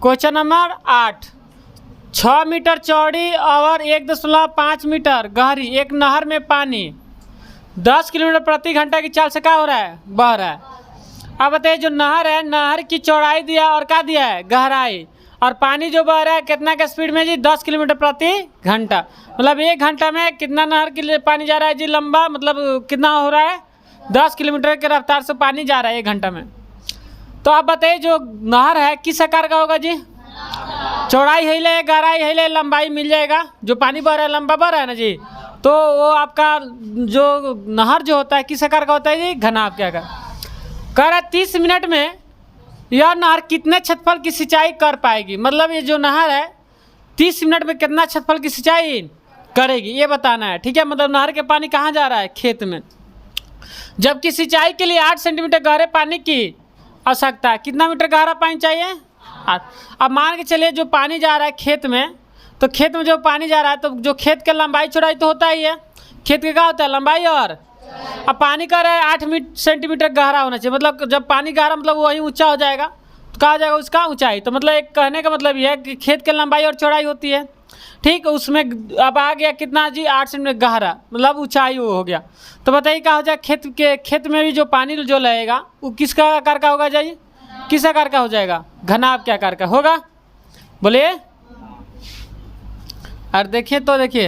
Question number 8। 6 metre चौड़ी और 1.5 metre गहरी एक नहर में पानी 10 किलोमीटर प्रति घंटा की चाल से क्या हो रहा है, बह रहा है। अब बताइए जो नहर है, नहर की चौड़ाई दिया और क्या दिया है, गहराई, और पानी जो बह रहा है कितना के स्पीड में जी, 10 किलोमीटर प्रति घंटा। मतलब 1 घंटा में कितना नहर के लिए पानी जा रहा है जी, लंबा, मतलब कितना हो रहा है, 10 किलोमीटर के रफ्तार से पानी जा रहा है 1 घंटा में। तो आप बताइए जो नहर है किस आकार का होगा जी, चौड़ाई है ले, गहराई है ले, लंबाई मिल जाएगा। जो पानी बह रहा है लंबा बह रहा है ना जी, तो वो आपका जो नहर जो होता है किस आकार का होता है जी, घनाभ के आकार। कह रहा है 30 मिनट में यह नहर कितने क्षेत्रफल की सिंचाई कर पाएगी। मतलब ये जो नहर है 30 मिनट में कितना क्षेत्रफल की सिंचाई करेगी, ये बताना है। ठीक है, मतलब नहर के पानी कहाँ जा रहा है, खेत में। जबकि सिंचाई के लिए 8 सेंटीमीटर गहरे पानी की आवश्यकता है। कितना मीटर गहरा पानी चाहिए, 8। अब मान के चलिए जो पानी जा रहा है खेत में, तो खेत में जो पानी जा रहा है तो जो खेत के लंबाई चौड़ाई तो होता ही है, खेत के क्या होता है, लंबाई। और अब पानी का रहा है 8 सेंटीमीटर गहरा होना चाहिए। मतलब जब पानी गहरा मतलब वही ऊंचा हो जाएगा, तो कहा जाएगा उसका ऊंचाई। तो मतलब एक कहने का मतलब ये है कि खेत के लंबाई और चौड़ाई होती है। ठीक, उसमें अब आ गया कितना जी, 8 सेंटीमीटर गहरा, मतलब ऊंचाई वो हो गया। तो बताइए क्या हो जाए, खेत में भी जो पानी जो लगेगा वो किसका आकार का होगा जाइए, किस आकार का हो जाएगा, घनाभ के आकार का होगा। बोलिए। और देखिए तो देखिए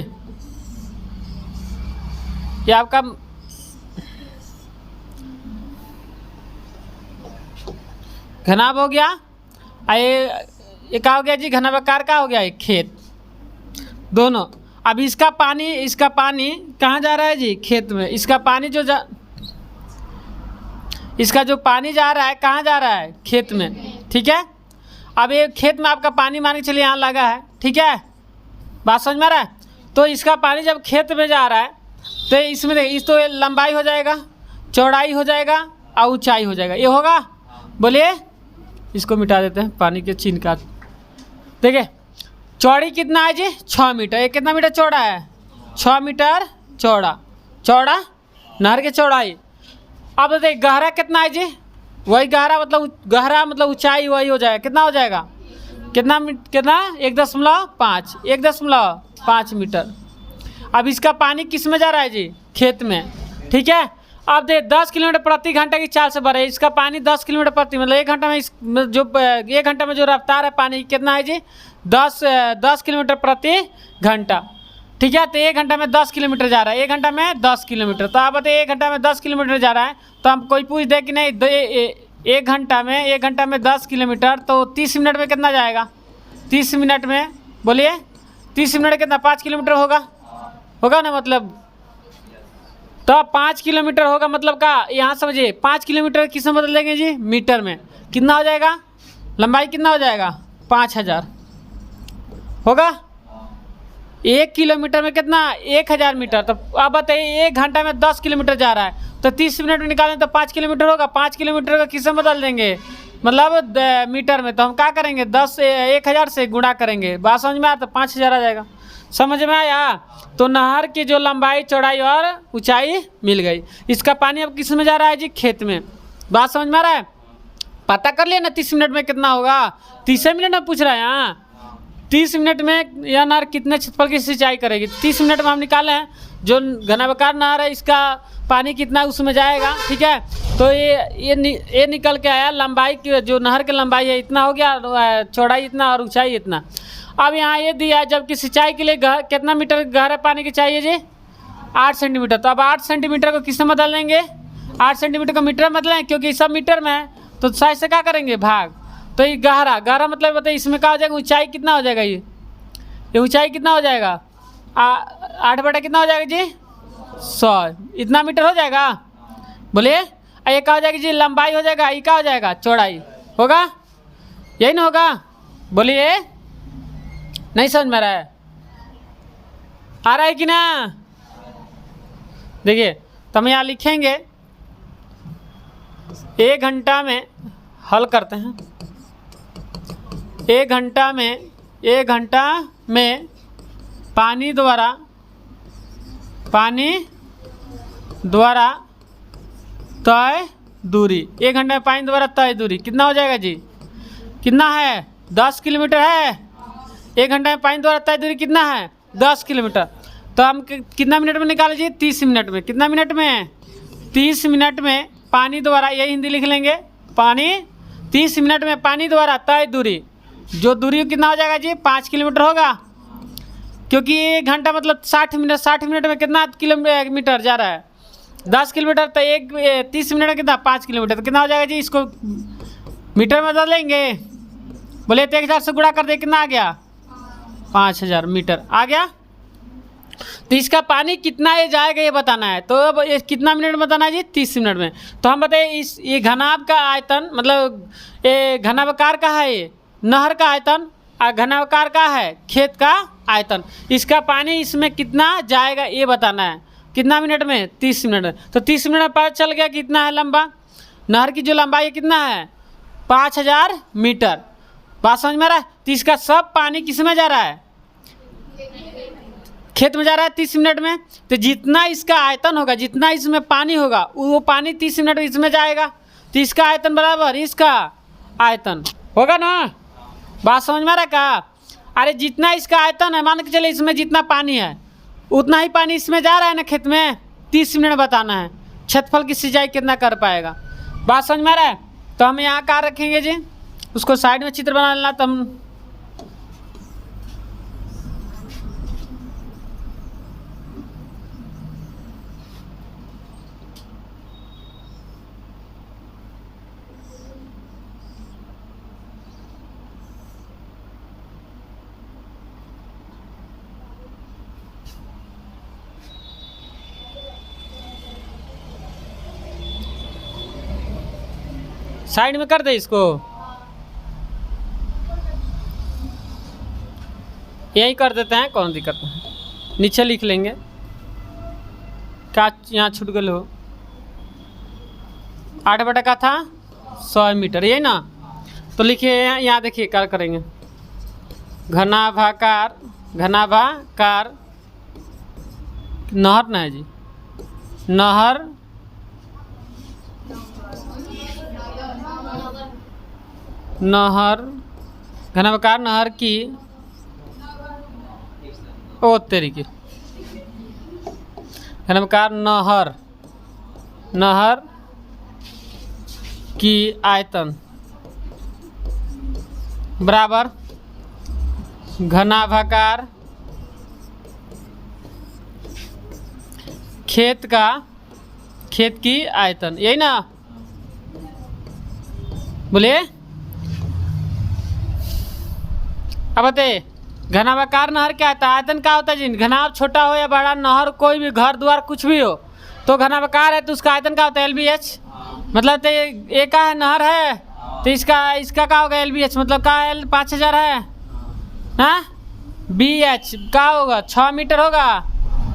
ये आपका घनाभ हो गया। ये क्या हो गया जी, घनाभाकार का हो गया एक खेत दोनों। अब इसका पानी कहाँ जा रहा है जी, खेत में। इसका पानी इसका जो पानी जा रहा है कहाँ जा रहा है, खेत में। ठीक है, अब ये खेत में आपका पानी मान के चलिए यहाँ लगा है। ठीक है, बात समझ में आ रहा है। तो इसका पानी जब खेत में जा रहा है तो इसमें देखिए, इस तो लंबाई हो जाएगा, चौड़ाई हो जाएगा और ऊंचाई हो जाएगा, ये होगा। बोलिए। इसको मिटा देते हैं, पानी के चिन्ह का। देखिए चौड़ी कितना है जी, 6 मीटर। ये कितना मीटर चौड़ा है, 6 मीटर चौड़ा नहर की चौड़ाई। अब देखिए गहरा कितना है जी, वही गहरा मतलब ऊंचाई वही हो जाएगा। कितना हो जाएगा, कितना 1.5 मीटर। अब इसका पानी किस में जा रहा है जी, खेत में। ठीक है, अब देख 10 किलोमीटर प्रति घंटा की चाल से बढ़ रहा है। इसका पानी 10 किलोमीटर प्रति, मतलब 1 घंटा में जो 1 घंटा में जो रफ्तार है पानी कितना है जी, 10 किलोमीटर प्रति घंटा। ठीक है, तो 1 घंटा में 10 किलोमीटर जा रहा है, 1 घंटा में 10 किलोमीटर। तो आप बताइए 1 घंटा में 10 किलोमीटर जा रहा है, तो हम कोई पूछ दे कि नहीं 1 घंटा में 10 किलोमीटर, तो 30 मिनट में कितना जाएगा, 30 मिनट में। बोलिए 30 मिनट कितना, 5 किलोमीटर होगा ना। मतलब तो 5 किलोमीटर होगा, मतलब का यहाँ समझिए 5 किलोमीटर किस में बदल देंगे जी, मीटर में। कितना हो जाएगा, लंबाई कितना हो जाएगा, 5000 होगा। 1 किलोमीटर में कितना, 1000 मीटर। तो अब बताइए 1 घंटा में 10 किलोमीटर जा रहा है, तो 30 मिनट में निकालें तो 5 किलोमीटर होगा। 5 किलोमीटर का किस में बदल देंगे, मतलब मीटर में। तो हम क्या करेंगे, 1000 से गुणा करेंगे। बात समझ में आया, तो 5000 आ जाएगा। समझ में आया। तो नहर की जो लंबाई चौड़ाई और ऊंचाई मिल गई। इसका पानी अब किस में जा रहा है जी, खेत में। बात समझ में आ रहा है, पता कर लिया ना 30 मिनट में कितना होगा। 30 मिनट में पूछ रहा है यहाँ, 30 मिनट में यह नहर कितने क्षेत्रफल की सिंचाई करेगी। 30 मिनट में हम निकाले हैं जो घनाभाकार नहर है, इसका पानी कितना उसमें जाएगा। ठीक है, तो ये निकल के आया, लंबाई की जो नहर की लंबाई है इतना हो गया, चौड़ाई इतना और ऊंचाई इतना। अब यहाँ ये दिया है, जबकि सिंचाई के लिए कितना मीटर गहरा पानी की चाहिए जी, 8 सेंटीमीटर। तो अब 8 सेंटीमीटर को किस में बदल लेंगे, 8 सेंटीमीटर को मीटर में बदलें, क्योंकि सब मीटर में है। तो साइज से क्या करेंगे, भाग। तो ये गहरा मतलब बताइए इसमें क्या हो जाएगा, ऊंचाई कितना हो जाएगा, ये ऊंचाई कितना हो जाएगा, 8 बटा कितना हो जाएगा जी, 100। इतना मीटर हो जाएगा। बोलिए। ये क्या हो जाएगी जी, लंबाई हो जाएगा। ये क्या हो जाएगा, चौड़ाई होगा, यही ना होगा। बोलिए। नहीं समझ में आ रहा है कि ना। देखिए तो हम यहाँ लिखेंगे 1 घंटा में, हल करते हैं। 1 घंटा में पानी द्वारा तय दूरी, 1 घंटे में पानी द्वारा तय दूरी कितना हो जाएगा जी, कितना है 10 किलोमीटर है। 1 घंटा में पानी द्वारा तय दूरी कितना है? 10 किलोमीटर। तो हम कितना मिनट में निकाल लीजिए? 30 मिनट में। कितना मिनट में? 30 मिनट में पानी द्वारा, यही हिंदी लिख लेंगे, पानी 30 मिनट में पानी द्वारा तय दूरी, जो दूरी कितना हो जाएगा जी? 5 किलोमीटर होगा, क्योंकि 1 घंटा मतलब 60 मिनट, 60 मिनट में कितना किलोमीटर जा रहा है? 10 किलोमीटर। तो 30 मिनट में कितना? 5 किलोमीटर। तो कितना हो जाएगा जी? इसको मीटर में बदल लेंगे। बोले तो 1000 से गुणा कर दे, कितना आ गया? 5000 मीटर आ गया। तो इसका पानी कितना ये जाएगा ये बताना है। तो अब ये कितना मिनट में बताना है जी? 30 मिनट में। तो हम बताइए इस ये घनाभ का आयतन, मतलब ये घनाभकार का है, ये नहर का आयतन, और घनाभकार का है खेत का आयतन। इसका पानी इसमें कितना जाएगा ये बताना है। कितना मिनट में? 30 मिनट में। तो 30 मिनट में पता चल गया कितना है लंबा। नहर की जो लंबाई कितना है? 5000 मीटर। बात समझ में आ रहा है? तो इसका सब पानी किस में जा रहा है? खेत में जा रहा है 30 मिनट में। तो जितना इसका आयतन होगा, जितना इसमें पानी होगा, वो पानी 30 मिनट में इसमें जाएगा। तो इसका आयतन बराबर इसका आयतन होगा ना। बात समझ में आ रहा है का? अरे जितना इसका आयतन है, मान के चले इसमें जितना पानी है उतना ही पानी इसमें जा रहा है ना खेत में। 30 मिनट बताना है क्षेत्रफल की सिंचाई कितना कर पाएगा। बात समझ में आ रहा है? तो हम यहाँ कहाँ रखेंगे जी? उसको साइड में चित्र बना लेना। तो हम साइड में कर दे इसको, यही कर देते हैं, कौन दिक्कत है। नीचे लिख लेंगे क्या यहाँ छूट गए हो। 8 बटा का था 100 मीटर, यही ना। तो लिखिए यहाँ देखिए क्या करेंगे। घनाभाकार, घनाभाकार नहर ना है जी, नहर नहर घनाभाकार नहर की ओ तरीके घनाभाकार नहर नहर की आयतन बराबर घनाभाकार खेत की आयतन, यही ना। बोलिए अब बताइए घनाभाकार नहर क्या होता है? आयतन क्या होता है जी? घनाभ छोटा हो या बड़ा, नहर कोई भी, घर द्वार कुछ भी हो, तो घनाभाकार है तो उसका आयतन क्या होता है? LBH। मतलब तो ये का है नहर है, तो इसका क्या होगा? LBH। मतलब का L 5000 है ना, BH का होगा 6 मीटर होगा,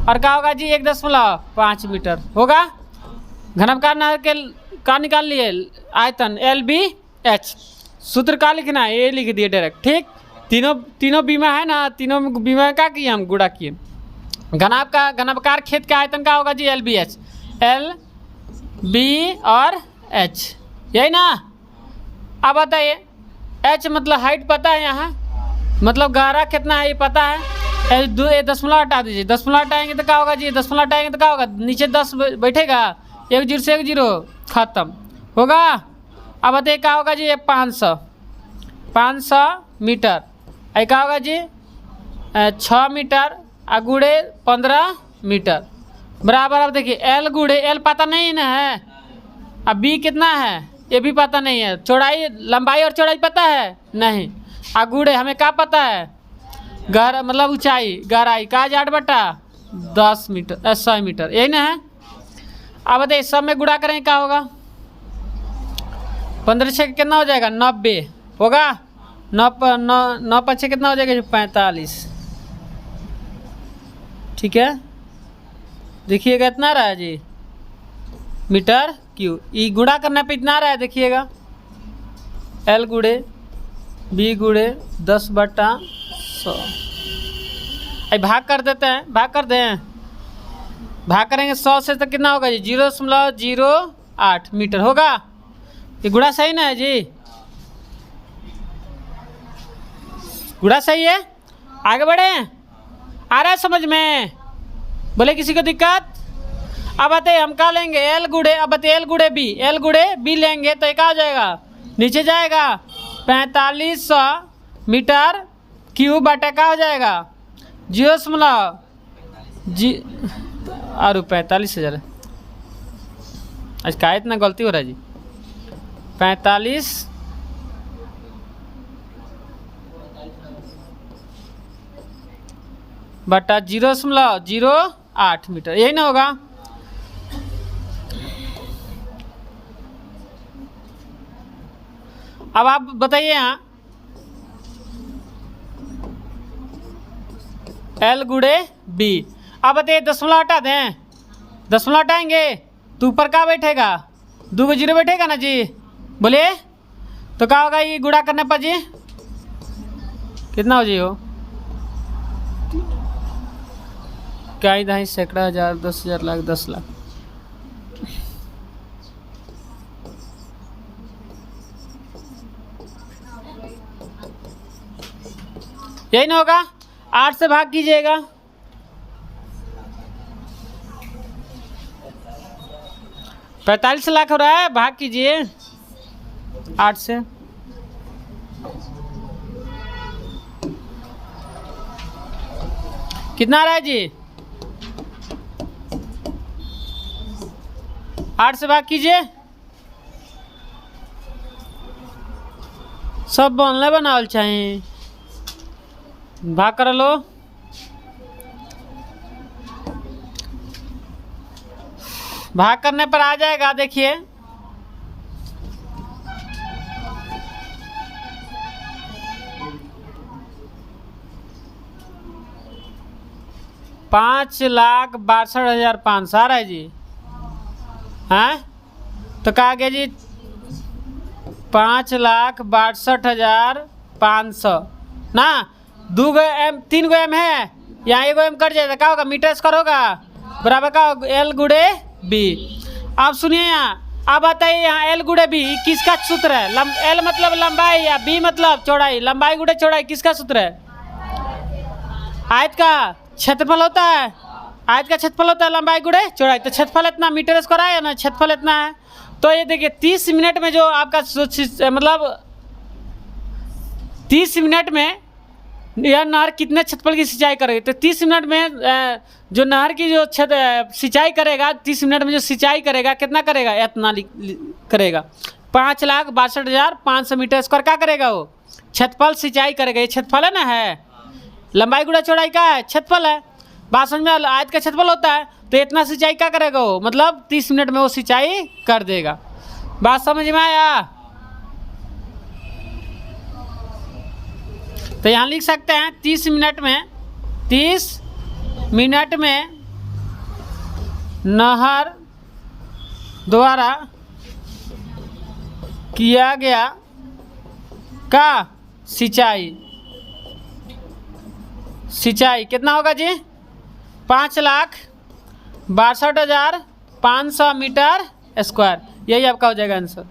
और क्या होगा जी? 1.5 मीटर होगा। घनाभाकार नहर के का निकाल लिए आयतन LBH। सूत्र का लिखना है, ये लिख दिए डायरेक्ट, ठीक। तीनों बीमा है ना, तीनों बीमा में क्या किए हम? गुणा किए। घनाभाकार खेत का आयतन क्या होगा जी? LBH, LB और H, यही ना। अब बताइए H मतलब हाइट पता है यहाँ, मतलब गहरा कितना है ये पता है। दशमलव हटा दीजिए, दशमलव हटाएंगे तो क्या होगा जी? दशमलव हटाएंगे तो क्या होगा? नीचे 10 बैठेगा, 1 0 से 1 0 खत्म होगा। अब बताइए क्या होगा जी? ये 500 मीटर। ऐ क्या होगा जी? 6 मीटर गुड़े 15 मीटर बराबर। अब देखिए L गुड़े L पता नहीं ना है, अब B कितना है ये भी पता नहीं है। चौड़ाई, लंबाई और चौड़ाई पता है नहीं। गुड़े हमें क्या पता है? मतलब ऊंचाई, गहराई का 8 बटा 10 मीटर 100 मीटर, यही ना है। अब बताइए सब में गुणा करें क्या होगा? 15 से कितना हो जाएगा? 90 होगा। 9 5 कितना हो जाएगा? 45, ठीक है। देखिएगा इतना रहा है जी मीटर क्यू। ई गुणा करने पे इतना रहा है, देखिएगा L गुड़े B गुड़े 10 बटा 100। भाग कर देते हैं, भाग कर दें, भाग करेंगे 100 से तो कितना होगा जी? 0.08 मीटर होगा। ये गुणा सही ना है जी? गुड़ा सही है। आगे बढ़े, आ रहा है समझ में? बोले किसी को दिक्कत? अब बताइए हम क्या लेंगे, एल गुड़े, अब बताइए एल गुड़े बी, एल गुड़े बी लेंगे तो क्या हो जाएगा, नीचे जाएगा 4500 मीटर क्यूब बटा क्या हो जाएगा 0.45,000। आज क्या इतना गलती हो रहा है जी, 45 बटा 0.08 मीटर, यही ना होगा। अब आप बताइए यहाँ एल गुड़े बी, अब बताइए दशमलव हटा दें, दशमलव हटाएंगे तो ऊपर क्या बैठेगा, 2 को 0 बैठेगा ना जी, बोलिए तो क्या होगा ये गुड़ा करने पर जी, कितना हो जी हो, क्या ही दहाई सैकड़ा हजार 10,000 लाख 10 लाख। यही ना होगा, 8 से भाग कीजिएगा, पैंतालीस लाख हो रहा है, भाग कीजिए 8 से। कितना आ रहा है जी, 8 से भाग कीजिए, सब बनले बनावल चाहिए, भाग कर लो। भाग करने पर आ जाएगा, देखिए $5,62,500 आ रहा है जी, हैं तो कहा गया जी 5,62,500 ना, 2 गो एम 3 गो एम है, यहाँ 1 गो एम कट जाएगा, क्या होगा मीटर स्क्वायर होगा, बराबर का एल गुड़े बी। आप सुनिए यहाँ, अब बताइए यहाँ एल गुड़े बी किसका सूत्र है, एल मतलब लंबाई या बी मतलब चौड़ाई, लंबाई गुड़े चौड़ाई किसका सूत्र है, आयत का क्षेत्रफल होता है, आयत का क्षेत्रफल होता है लंबाई गुड़े चौड़ाई, तो क्षेत्रफल इतना मीटर स्क्वायर है ना, क्षेत्रफल इतना है, तो ये देखिए 30 मिनट में जो आपका मतलब 30 मिनट में यह नहर कितने क्षेत्रफल की सिंचाई करेगी, तो 30 मिनट में जो नहर की जो सिंचाई करेगा, 30 मिनट में जो सिंचाई करेगा कितना करेगा, इतना करेगा 5,62,500 मीटर स्क्वायर क्या करेगा वो, क्षेत्रफल सिंचाई करेगा, ये क्षेत्रफल है ना, है लंबाई गुणा चौड़ाई का है, क्षेत्रफल है, बात समझ में, आयत का क्षेत्रफल होता है, तो इतना सिंचाई क्या करेगा वो, मतलब 30 मिनट में वो सिंचाई कर देगा, बात समझ में आया। तो यहाँ लिख सकते हैं 30 मिनट में नहर द्वारा किया गया का सिंचाई कितना होगा जी, 5,62,500 मीटर स्क्वायर, यही आपका हो जाएगा आंसर।